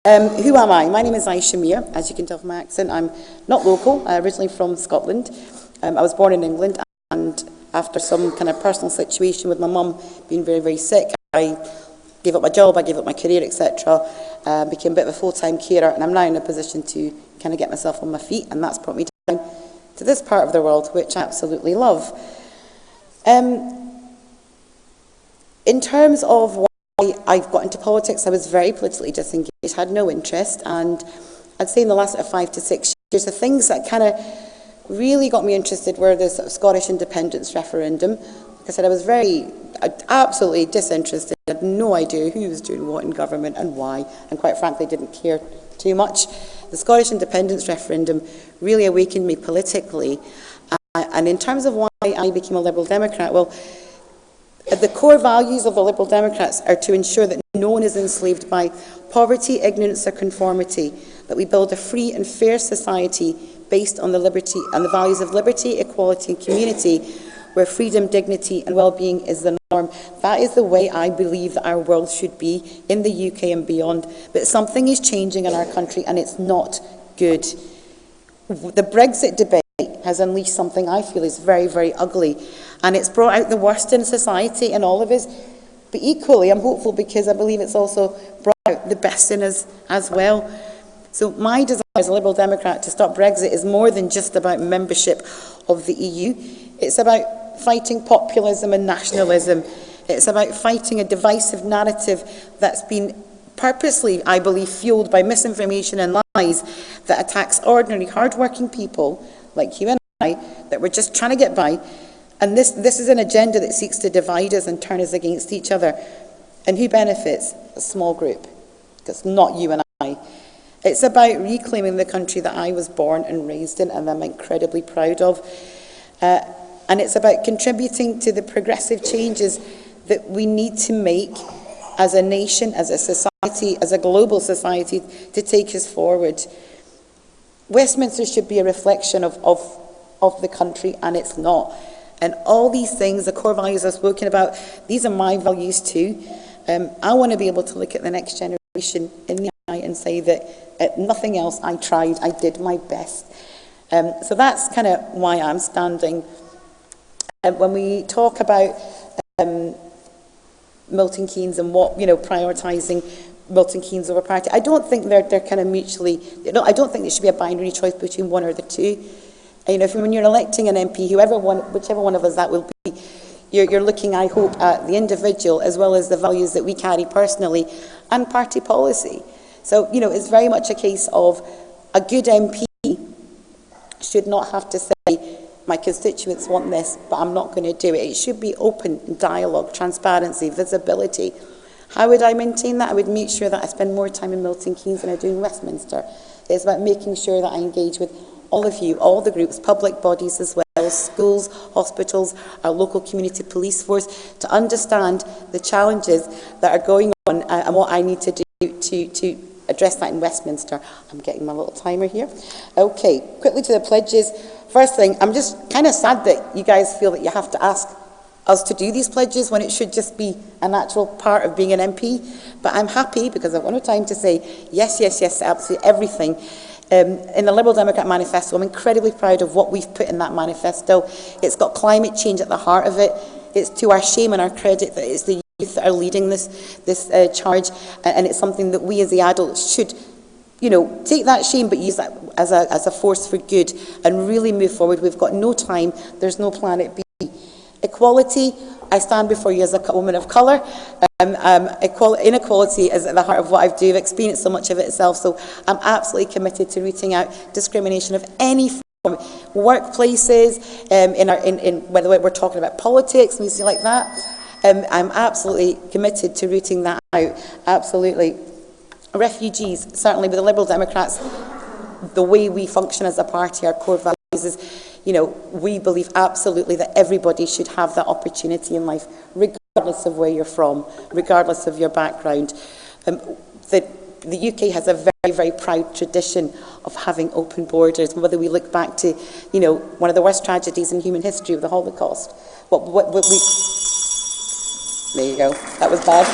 Who am I? My name is Aisha, as you can tell from my accent. I'm not local, originally from Scotland. I was born in England, and after some kind of personal situation with my mum being very, very sick, I gave up my job, I gave up my career, etc., became a bit of a full-time carer, and I'm now in a position to kind of get myself on my feet, and that's brought me down to this part of the world, which I absolutely love. In terms of why I've got into politics, I was very politically disengaged, had no interest, and I'd say in the last 5 to 6 years, the things that kind of really got me interested were the sort of Scottish independence referendum. Like I said, I was absolutely disinterested. I had no idea who was doing what in government and why, and quite frankly didn't care too much. The Scottish independence referendum really awakened me politically, and in terms of why I became a Liberal Democrat, well, the core values of the Liberal Democrats are to ensure that no one is enslaved by poverty, ignorance or conformity, that we build a free and fair society based on the values of liberty, equality and community, where freedom, dignity and well-being is the norm. That is the way I believe that our world should be in the UK and beyond. But something is changing in our country and it's not good. The Brexit debate has unleashed something I feel is very, very ugly, and it's brought out the worst in society in all of us. But equally, I'm hopeful because I believe it's also brought out the best in us as well. So my desire as a Liberal Democrat to stop Brexit is more than just about membership of the EU. It's about fighting populism and nationalism. It's about fighting a divisive narrative that's been purposely, I believe, fueled by misinformation and lies that attacks ordinary, hard-working people like you and I, that we're just trying to get by. And this is an agenda that seeks to divide us and turn us against each other. And who benefits? A small group. It's not you and I. It's about reclaiming the country that I was born and raised in, and I'm incredibly proud of. And it's about contributing to the progressive changes that we need to make as a nation, as a society, as a global society, to take us forward. Westminster should be a reflection of the country, and it's not. And all these things, the core values I've spoken about, these are my values too. I want to be able to look at the next generation in the eye and say that nothing else I tried, I did my best. So that's kind of why I'm standing. When we talk about Milton Keynes and what, prioritising Milton Keynes over party, I don't think they're kind of mutually, I don't think there should be a binary choice between one or the two. When you're electing an MP, whichever one of us that will be, you're looking, I hope, at the individual as well as the values that we carry personally and party policy. So, it's very much a case of a good MP should not have to say, my constituents want this, but I'm not going to do it. It should be open dialogue, transparency, visibility. How would I maintain that? I would make sure that I spend more time in Milton Keynes than I do in Westminster. It's about making sure that I engage with all of you, all the groups, public bodies as well, schools, hospitals, our local community police force, to understand the challenges that are going on and what I need to do to address that in Westminster. I'm getting my little timer here. Okay, quickly to the pledges. First thing, I'm just kind of sad that you guys feel that you have to ask us to do these pledges when it should just be a natural part of being an MP. But I'm happy, because I've got no time, to say yes, yes, yes to absolutely everything. In the Liberal Democrat manifesto, I'm incredibly proud of what we've put in that manifesto. It's got climate change at the heart of it. It's to our shame and our credit that it's the youth that are leading this charge, and it's something that we as the adults should, take that shame but use that as a force for good and really move forward. We've got no time. There's no planet B. Equality, I stand before you as a woman of colour. Inequality is at the heart of what I do. I've experienced so much of it itself, so I'm absolutely committed to rooting out discrimination of any form. Workplaces, whether we're talking about politics, and things like that. I'm absolutely committed to rooting that out, absolutely. Refugees, certainly with the Liberal Democrats, the way we function as a party, our core values is, we believe absolutely that everybody should have that opportunity in life, regardless of where you're from, regardless of your background. The UK has a very, very proud tradition of having open borders, whether we look back to, one of the worst tragedies in human history of the Holocaust. There you go, that was bad.